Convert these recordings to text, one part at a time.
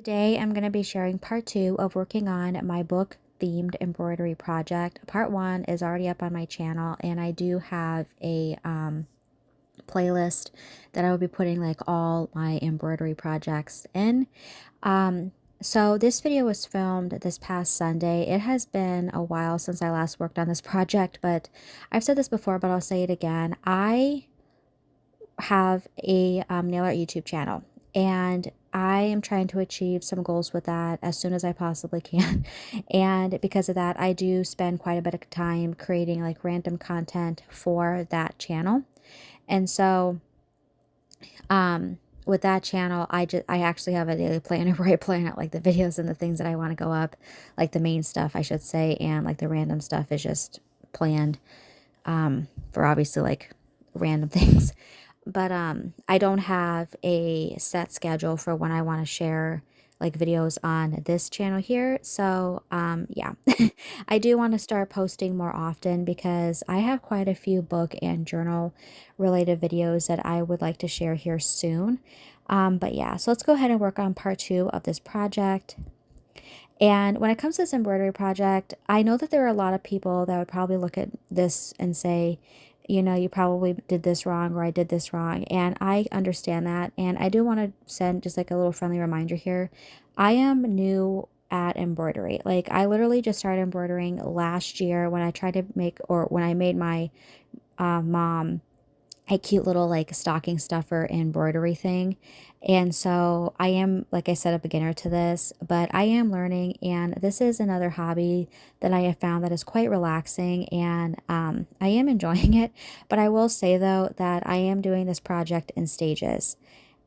Today, I'm going to be sharing part two of working on my book themed embroidery project. Part one is already up on my channel, and I do have a playlist that I will be putting like all my embroidery projects in. So this video was filmed this past Sunday. It has been a while since I last worked on this project, but I've said this before, but I'll say it again. I have a nail art YouTube channel, and I am trying to achieve some goals with that as soon as I possibly can. And because of that, I do spend quite a bit of time creating like random content for that channel. And so, with that channel, I actually have a daily planner where I plan out like the videos and the things that I want to go up, like the main stuff, I should say, and like the random stuff is just planned for obviously like random things. But I don't have a set schedule for when I want to share like videos on this channel here. So yeah, I do want to start posting more often because I have quite a few book and journal related videos that I would like to share here soon. But yeah, so let's go ahead and work on part two of this project. And when it comes to this embroidery project, I know that there are a lot of people that would probably look at this and say, you know, you probably did this wrong or I did this wrong. And I understand that. And I do want to send just like a little friendly reminder here. I am new at embroidery. Like I literally just started embroidering last year when I tried to make, or when I made my mom a cute little like stocking stuffer embroidery thing. And so I am, like I said, a beginner to this, but I am learning, and this is another hobby that I have found that is quite relaxing, and I am enjoying it. But I will say though that I am doing this project in stages.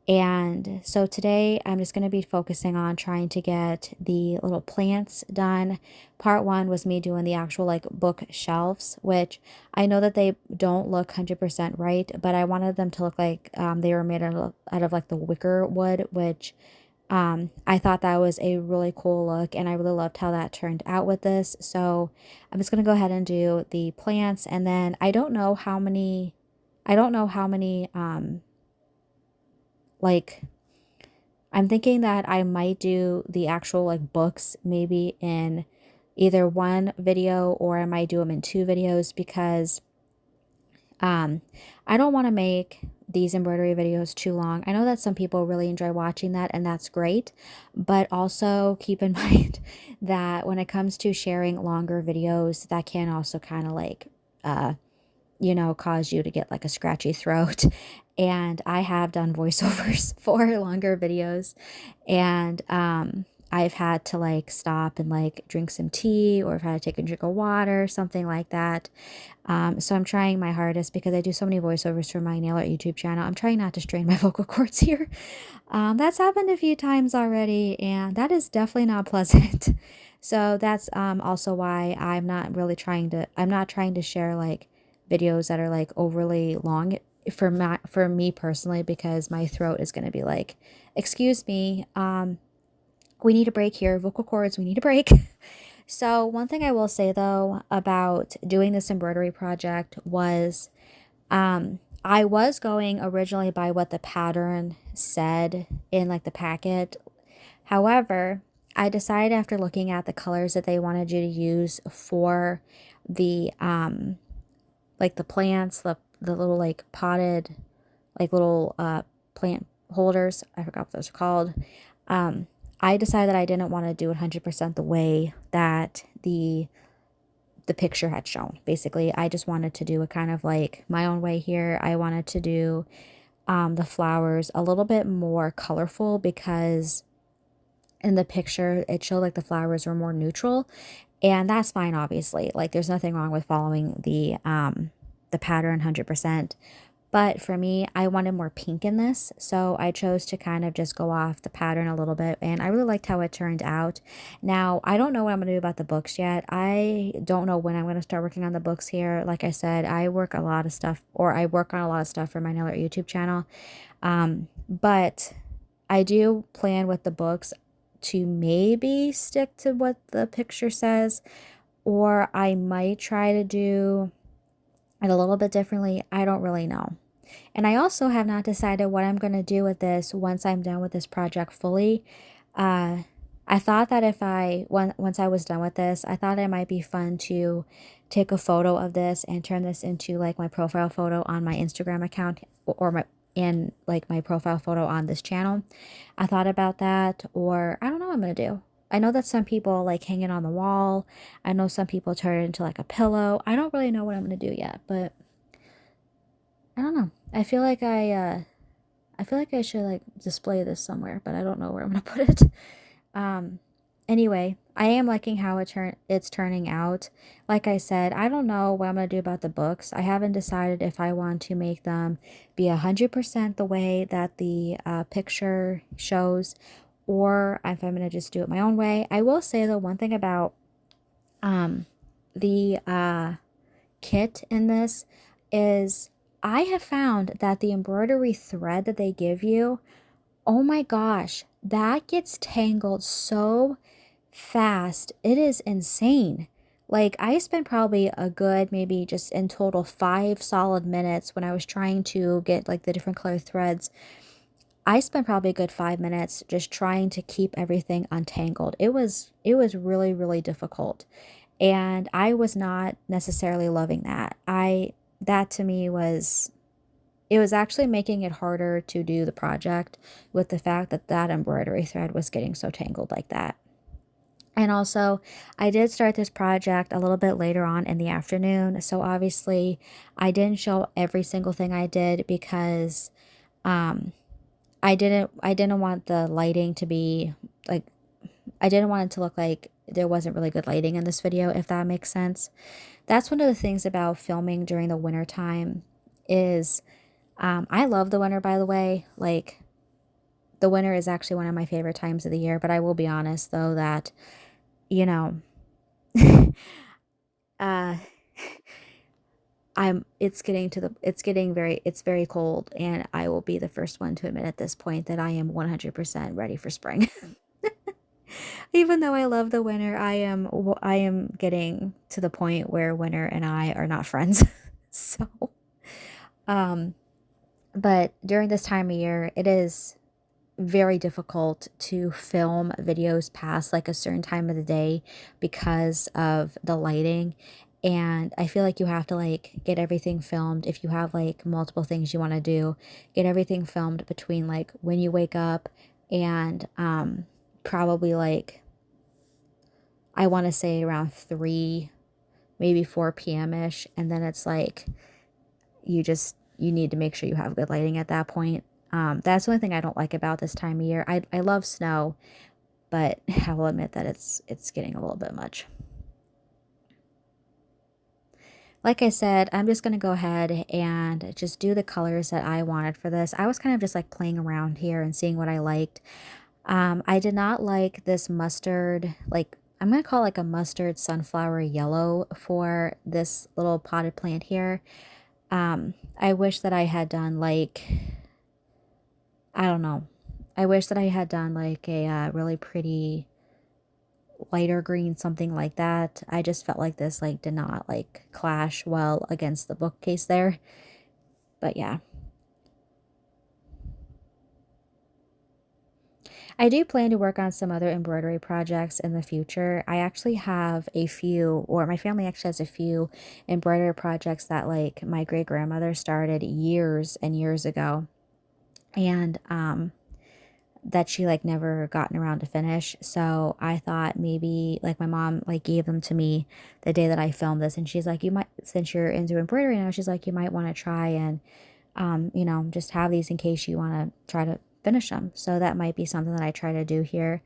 And so today I'm just going to be focusing on trying to get the little plants done. Part one was me doing the actual like book shelves, which I know that they don't look 100% right, but I wanted them to look like they were made out of like the wicker wood, which I thought that was a really cool look, and I really loved how that turned out with this. So I'm just going to go ahead and do the plants, and then I don't know how many like I'm thinking that I might do the actual like books maybe in either one video, or I might do them in two videos because um I don't want to make these embroidery videos too long. I know that some people really enjoy watching that, and that's great, but also keep in mind that when it comes to sharing longer videos, that can also kind of like uh cause you to get like a scratchy throat. And I have done voiceovers for longer videos, and I've had to like stop and like drink some tea, or I've had to take a drink of water, something like that. So I'm trying my hardest because I do so many voiceovers for my nail art YouTube channel. I'm trying not to strain my vocal cords here. That's happened a few times already, and that is definitely not pleasant. So that's also why I'm not trying to share like videos that are like overly long for me personally, because my throat is going to be like, excuse me, we need a break here, vocal cords, we need a break. So one thing I will say though about doing this embroidery project was I was going originally by what the pattern said in like the packet. However, I decided after looking at the colors that they wanted you to use for the like the plants, the little like potted like little plant holders, I forgot what those are called. I decided that I didn't want to do it 100% the way that the picture had shown. Basically, I just wanted to do it kind of like my own way here. I wanted to do the flowers a little bit more colorful, because in the picture it showed like the flowers were more neutral, and that's fine obviously. Like there's nothing wrong with following the pattern 100%. But for me, I wanted more pink in this, so I chose to kind of just go off the pattern a little bit, and I really liked how it turned out. Now, I don't know what I'm going to do about the books yet. I don't know when I'm going to start working on the books here. Like I said, I work on a lot of stuff for my nail art YouTube channel. But I do plan with the books to maybe stick to what the picture says, or I might try to do it a little bit differently. I don't really know. And I also have not decided what I'm going to do with this once I'm done with this project fully. Uh, I thought that once I was done with this, I thought it might be fun to take a photo of this and turn this into like my profile photo on my Instagram account or my in like my profile photo on this channel. I thought about that, or I don't know what I'm gonna do. I know that some people like hang it on the wall. I know some people turn it into like a pillow. I don't really know what I'm gonna do yet, but I don't know. I feel like I should like display this somewhere, but I don't know where I'm gonna put it. Um, anyway, I am liking how it's turning out. Like I said, I don't know what I'm gonna do about the books. I haven't decided if I want to make them be 100% the way that the picture shows, or if I'm gonna just do it my own way. I will say though, one thing about um the kit in this is I have found that the embroidery thread that they give you, oh my gosh, that gets tangled so fast. It is insane. Like, I spent probably a good, maybe just in total 5 solid minutes when I was trying to get like the different color threads. I spent probably a good 5 minutes just trying to keep everything untangled. It was really, really difficult. And I was not necessarily loving that. That to me was, it was actually making it harder to do the project with the fact that that embroidery thread was getting so tangled like that. And also, I did start this project a little bit later on in the afternoon. So obviously, I didn't show every single thing I did because um, I didn't want the lighting to be like, I didn't want it to look like there wasn't really good lighting in this video, if that makes sense. That's one of the things about filming during the winter time is I love the winter, by the way. Like, the winter is actually one of my favorite times of the year, but I will be honest though that, you know, uh it's very cold, and I will be the first one to admit at this point that I am 100% ready for spring. Even though I love the winter, I am getting to the point where winter and I are not friends. So, um but during this time of year, it is very difficult to film videos past like a certain time of the day because of the lighting. And I feel like you have to like get everything filmed if you have like multiple things you want to do. Get everything filmed between like when you wake up and probably like I want to say around 3 maybe 4 p.m. ish, and then it's like you need to make sure you have good lighting at that point. That's the only thing I don't like about this time of year. I love snow, but I will admit that it's getting a little bit much. Like I said, I'm just going to go ahead and just do the colors that I wanted for this. I was kind of just like playing around here and seeing what I liked. I did not like this mustard, like I'm going to call it like a mustard sunflower yellow for this little potted plant here. I wish that I had done like, I don't know. I wish that I had done like a really pretty lighter green, something like that. I just felt like this like did not like clash well against the bookcase there. But yeah. I do plan to work on some other embroidery projects in the future. I actually have a few, or my family actually has a few embroidery projects that like my great grandmother started years and years ago. And that she like never gotten around to finish. So I thought maybe like my mom like gave them to me the day that I filmed this, and she's like, you might, since you're into embroidery now, she's like, you might want to try and just have these in case you want to try to finish them. So that might be something that I try to do here.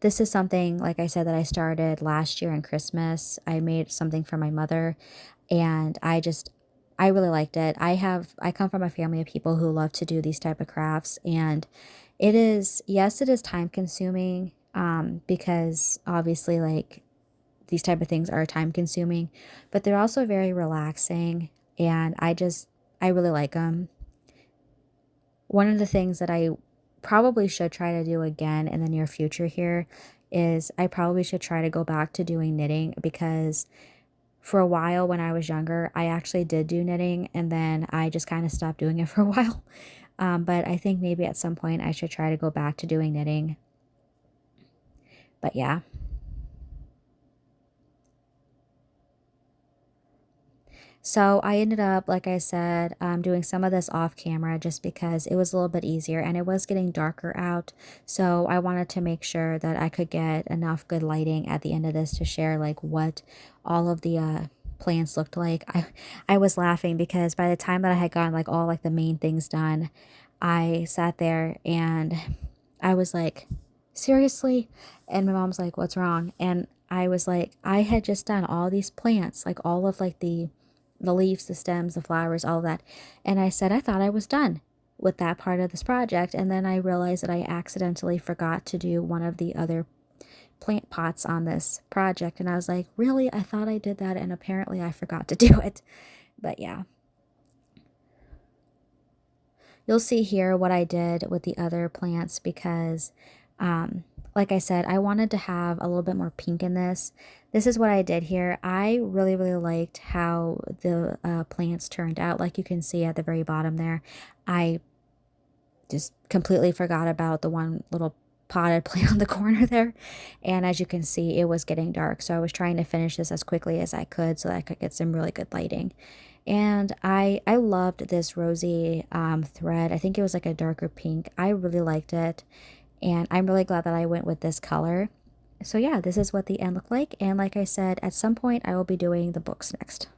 This is something, like I said, that I started last year on Christmas. I made something for my mother, and I really liked it. I come from a family of people who love to do these type of crafts, and it is, yes, it is time consuming, because obviously like these type of things are time consuming, but they're also very relaxing, and I really like them. One of the things that I probably should try to do again in the near future here is I probably should try to go back to doing knitting, because for a while when I was younger, I actually did do knitting, and then I just kind of stopped doing it for a while. But I think maybe at some point I should try to go back to doing knitting. But yeah. So I ended up, like I said, doing some of this off camera just because it was a little bit easier and it was getting darker out. So I wanted to make sure that I could get enough good lighting at the end of this to share like what all of the plants looked like. I was laughing because by the time that I had gotten like all like the main things done, I sat there and I was like, seriously? And my mom's like, what's wrong? And I was like, I had just done all these plants, like all of like the leaves, the stems, the flowers, all of that. And I said, I thought I was done with that part of this project. And then I realized that I accidentally forgot to do one of the other plant pots on this project. And I was like, really? I thought I did that. And apparently I forgot to do it. But yeah, you'll see here what I did with the other plants because, like I said, I wanted to have a little bit more pink in this. This is what I did here. I really, really liked how the plants turned out. Like you can see at the very bottom there, I just completely forgot about the one little potted plant on the corner there. And as you can see, it was getting dark. So I was trying to finish this as quickly as I could so that I could get some really good lighting. And I loved this rosy thread. I think it was like a darker pink. I really liked it. And I'm really glad that I went with this color. So yeah, this is what the end looked like. And like I said, at some point I will be doing the books next.